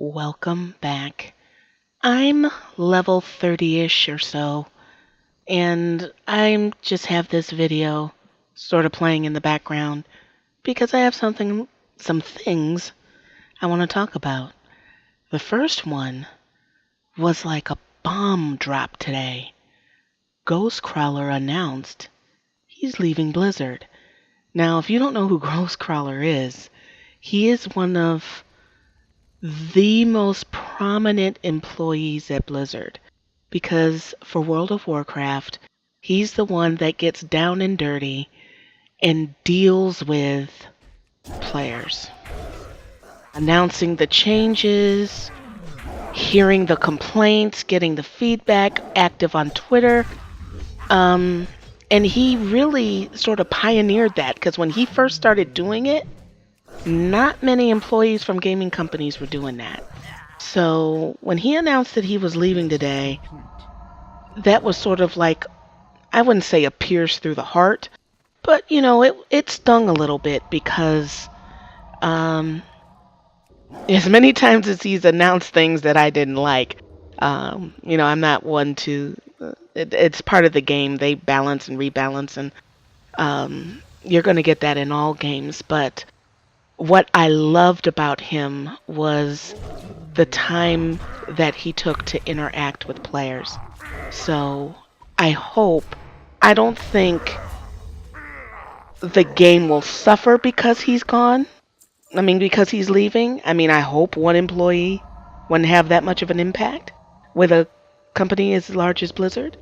Welcome back. I'm level 30-ish or so, and I just have this video sort of playing in the background because I have some things I want to talk about. The first one was like a bomb drop today. Ghostcrawler announced he's leaving Blizzard. Now, if you don't know who Ghostcrawler is, he is one of the most prominent employees at Blizzard because for World of Warcraft, he's the one that gets down and dirty and deals with players, announcing the changes, hearing the complaints, getting the feedback, active on Twitter. And he really sort of pioneered that because when he first started doing it, not many employees from gaming companies were doing that. So when he announced that he was leaving today, that was sort of like, I wouldn't say a pierce through the heart, but it stung a little bit because as many times as he's announced things that I didn't like, I'm not one to, it's part of the game. They balance and rebalance, and you're going to get that in all games. But what I loved about him was the time that he took to interact with players. So I don't think the game will suffer because he's gone. Because he's leaving. I hope one employee wouldn't have that much of an impact with a company as large as Blizzard.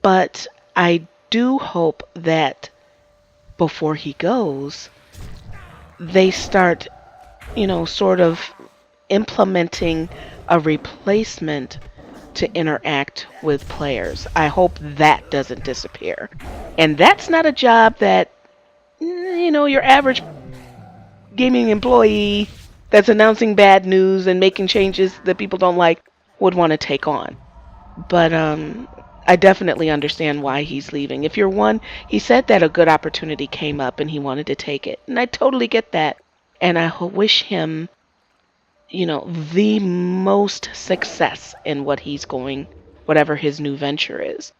But I do hope that before he goes, they start, sort of implementing a replacement to interact with players. I hope that doesn't disappear. And that's not a job that, your average gaming employee that's announcing bad news and making changes that people don't like would want to take on. But I definitely understand why he's leaving. If you're one, he said that a good opportunity came up and he wanted to take it. And I totally get that. And I wish him, the most success in whatever his new venture is.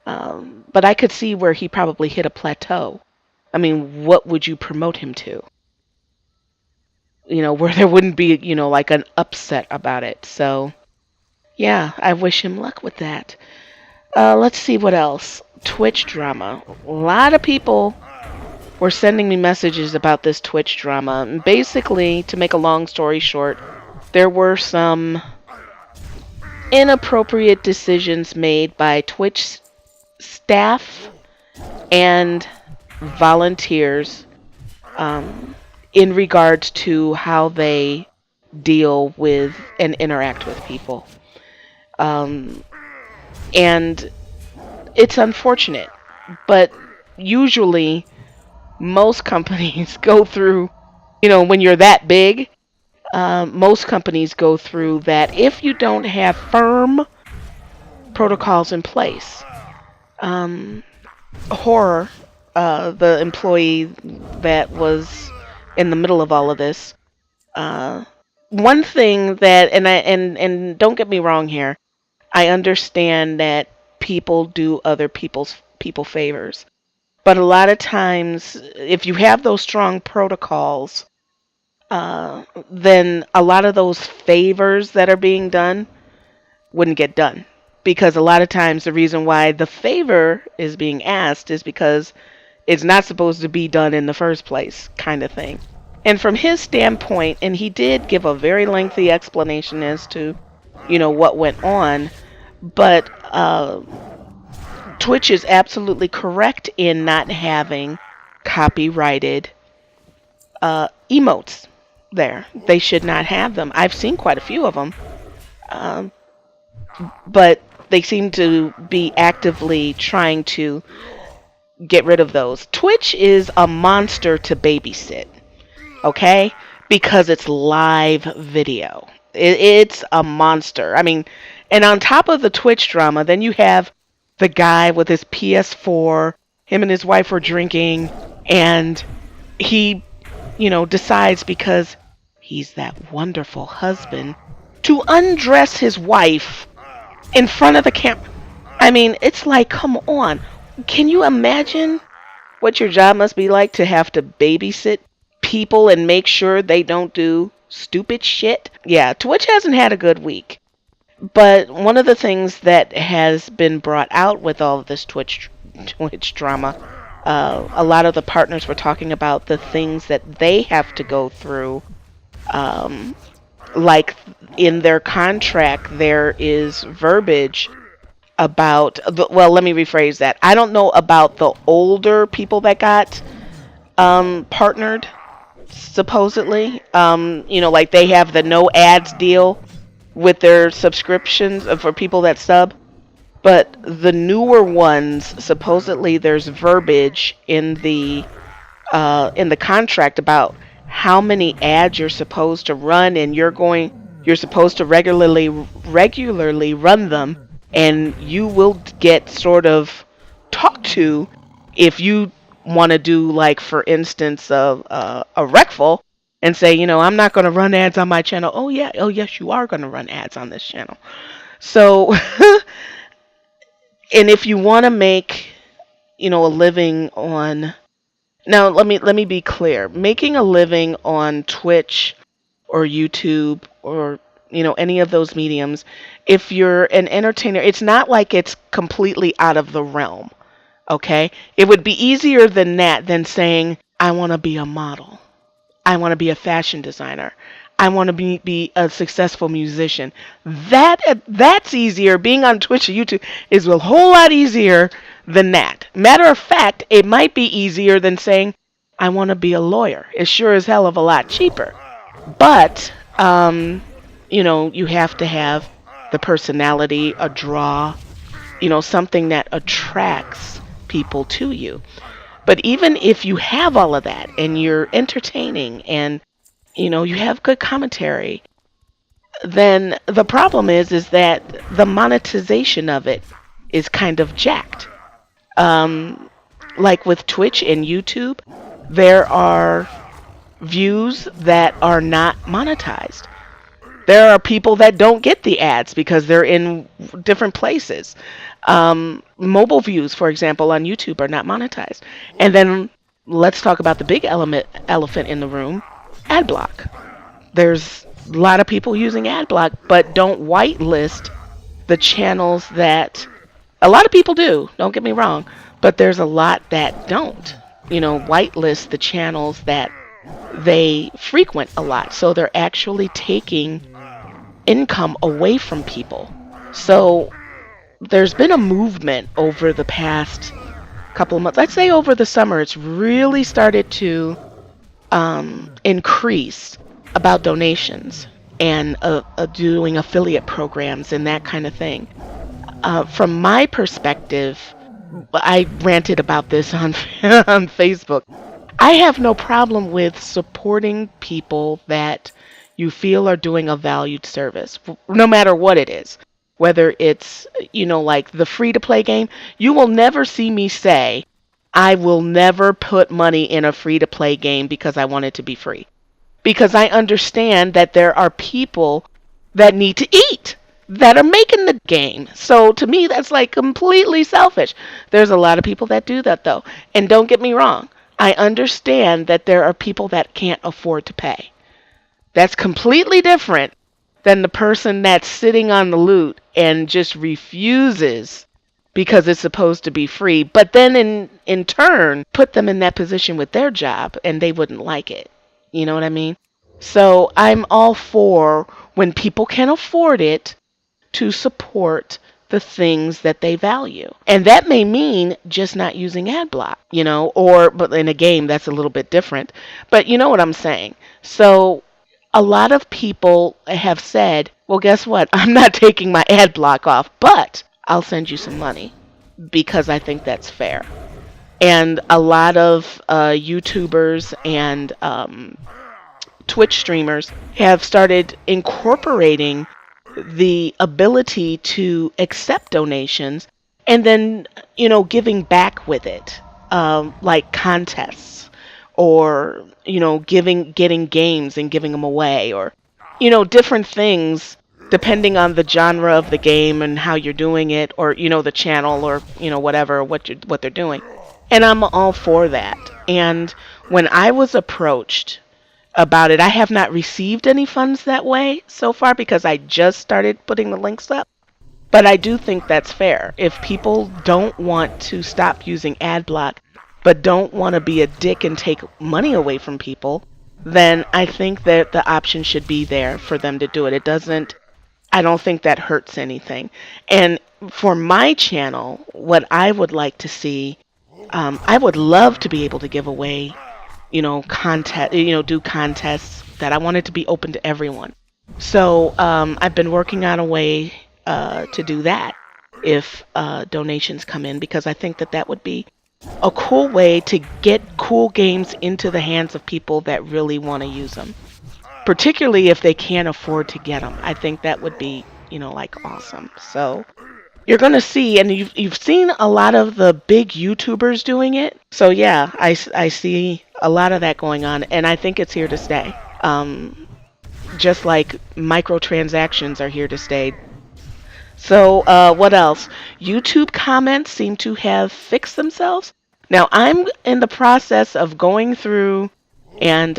But I could see where he probably hit a plateau. What would you promote him to? Where there wouldn't be, like an upset about it. So, yeah, I wish him luck with that. Let's see what else. Twitch drama. A lot of people were sending me messages about this Twitch drama. And basically, to make a long story short, there were some inappropriate decisions made by Twitch staff and volunteers in regards to how they deal with and interact with people. And it's unfortunate, but usually most companies go through, when you're that big, most companies go through that if you don't have firm protocols in place. Horror, the employee that was in the middle of all of this, one thing that, and don't get me wrong here, I understand that people do other people favors. But a lot of times, if you have those strong protocols, then a lot of those favors that are being done wouldn't get done. Because a lot of times the reason why the favor is being asked is because it's not supposed to be done in the first place, kind of thing. And from his standpoint, and he did give a very lengthy explanation as to, what went on, but Twitch is absolutely correct in not having copyrighted emotes there. They should not have them. I've seen quite a few of them, but they seem to be actively trying to get rid of those. Twitch is a monster to babysit, okay? Because it's live video. It's a monster. And on top of the Twitch drama, then you have the guy with his PS4. Him and his wife were drinking, and he, decides because he's that wonderful husband to undress his wife in front of the camera. I mean, it's like, come on. Can you imagine what your job must be like to have to babysit people and make sure they don't do stupid shit? Yeah, Twitch hasn't had a good week. But one of the things that has been brought out with all of this Twitch drama, a lot of the partners were talking about the things that they have to go through. Um, like in their contract, there is verbiage about well, let me rephrase that. I don't know about the older people that got partnered supposedly. Like they have the no ads deal with their subscriptions for people that sub. But the newer ones, supposedly, there's verbiage in the contract about how many ads you're supposed to run, and you're supposed to regularly run them, and you will get sort of talked to if you want to do, like, for instance, a recful and say, I'm not going to run ads on my channel. Oh yeah, oh yes, you are going to run ads on this channel. So, and if you want to make, a living on, now let me be clear, making a living on Twitch or YouTube or any of those mediums, if you're an entertainer, it's not like it's completely out of the realm. Okay, it would be easier than that than saying I want to be a model. I want to be a fashion designer. I want to be a successful musician. That's easier. Being on Twitch or YouTube is a whole lot easier than that. Matter of fact, it might be easier than saying I want to be a lawyer. It's sure as hell of a lot cheaper. But you have to have the personality, a draw, something that attracts people to you. But even if you have all of that and you're entertaining and you have good commentary, then the problem is that the monetization of it is kind of jacked. Like with Twitch and YouTube, there are views that are not monetized. There are people that don't get the ads because they're in different places. Mobile views, for example, on YouTube are not monetized. And then let's talk about the big elephant in the room, ad block. There's a lot of people using ad block, but don't whitelist the channels that a lot of people do. Don't get me wrong, but there's a lot that don't. Whitelist the channels that they frequent a lot. So they're actually taking income away from people. So there's been a movement over the past couple of months. I'd say over the summer, it's really started to increase about donations and doing affiliate programs and that kind of thing. From my perspective, I ranted about this on on Facebook. I have no problem with supporting people that you feel are doing a valued service, no matter what it is. Whether it's, like the free to play game, you will never see me say, I will never put money in a free to play game because I want it to be free. Because I understand that there are people that need to eat that are making the game. So to me, that's like completely selfish. There's a lot of people that do that though. And don't get me wrong, I understand that there are people that can't afford to pay. That's completely different than the person that's sitting on the loot and just refuses because it's supposed to be free, but then in turn put them in that position with their job and they wouldn't like it. You know what I mean? So I'm all for when people can afford it to support the things that they value. And that may mean just not using ad block, but in a game that's a little bit different. But you know what I'm saying? So a lot of people have said, well, guess what? I'm not taking my ad block off, but I'll send you some money because I think that's fair. And a lot of YouTubers and Twitch streamers have started incorporating the ability to accept donations and then, giving back with it, like contests or, getting games and giving them away or, different things depending on the genre of the game and how you're doing it, or the channel, or whatever what they're doing. And I'm all for that. And when I was approached about it, I have not received any funds that way so far because I just started putting the links up. But I do think that's fair. If people don't want to stop using ad block, but don't want to be a dick and take money away from people, then I think that the option should be there for them to do it. I don't think that hurts anything. And for my channel, what I would like to see, I would love to be able to give away, do contests that I want it to be open to everyone. So I've been working on a way to do that if donations come in, because I think that that would be a cool way to get cool games into the hands of people that really want to use them, particularly if they can't afford to get them. I think that would be, like awesome. So you're going to see, and you've seen a lot of the big YouTubers doing it. So yeah, I see a lot of that going on, and I think it's here to stay. Just like microtransactions are here to stay. So what else? YouTube comments seem to have fixed themselves. Now I'm in the process of going through and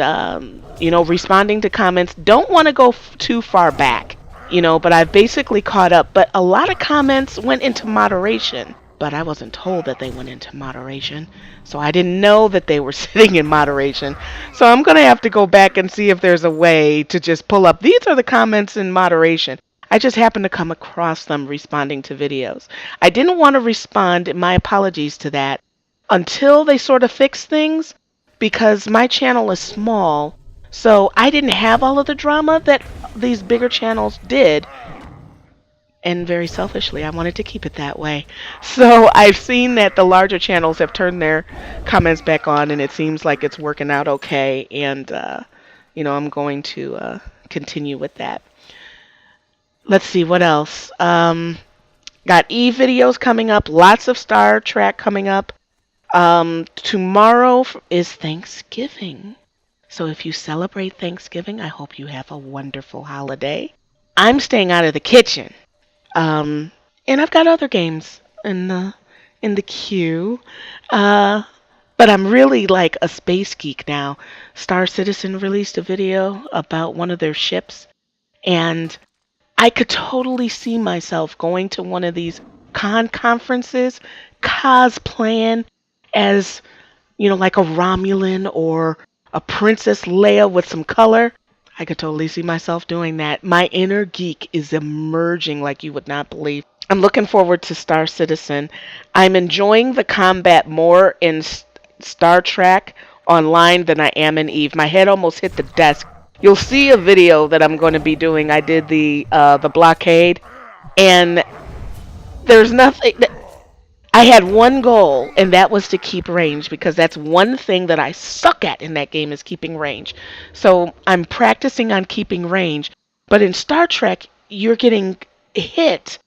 responding to comments. Don't want to go too far back, but I've basically caught up. But a lot of comments went into moderation, but I wasn't told that they went into moderation, so I didn't know that they were sitting in moderation. So I'm going to have to go back and see if there's a way to just pull up, these are the comments in moderation. I just happened to come across them responding to videos. I didn't want to respond, my apologies to that, until they sort of fix things, because my channel is small, so I didn't have all of the drama that these bigger channels did. And very selfishly, I wanted to keep it that way. So I've seen that the larger channels have turned their comments back on, and it seems like it's working out okay. And, I'm going to continue with that. Let's see, what else? Got Eve videos coming up, lots of Star Trek coming up. Tomorrow is Thanksgiving. So if you celebrate Thanksgiving, I hope you have a wonderful holiday. I'm staying out of the kitchen. And I've got other games in the queue. But I'm really like a space geek now. Star Citizen released a video about one of their ships, and I could totally see myself going to one of these conferences, cosplaying as, like a Romulan or a Princess Leia with some color. I could totally see myself doing that. My inner geek is emerging like you would not believe. I'm looking forward to Star Citizen. I'm enjoying the combat more in Star Trek online than I am in Eve. My head almost hit the desk. You'll see a video that I'm going to be doing. I did the blockade, and there's nothing. I had one goal, and that was to keep range, because that's one thing that I suck at in that game, is keeping range. So I'm practicing on keeping range. But in Star Trek, you're getting hit,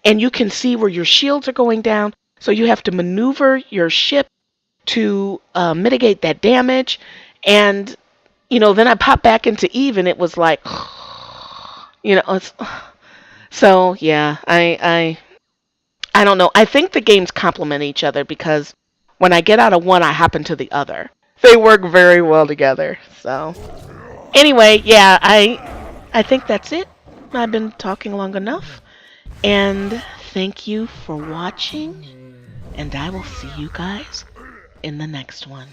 and you can see where your shields are going down. So you have to maneuver your ship to mitigate that damage. And then I popped back into Eve, and it was like, so yeah, I don't know. I think the games complement each other, because when I get out of one, I hop into the other. They work very well together. So anyway, yeah, I think that's it. I've been talking long enough, and thank you for watching, and I will see you guys in the next one.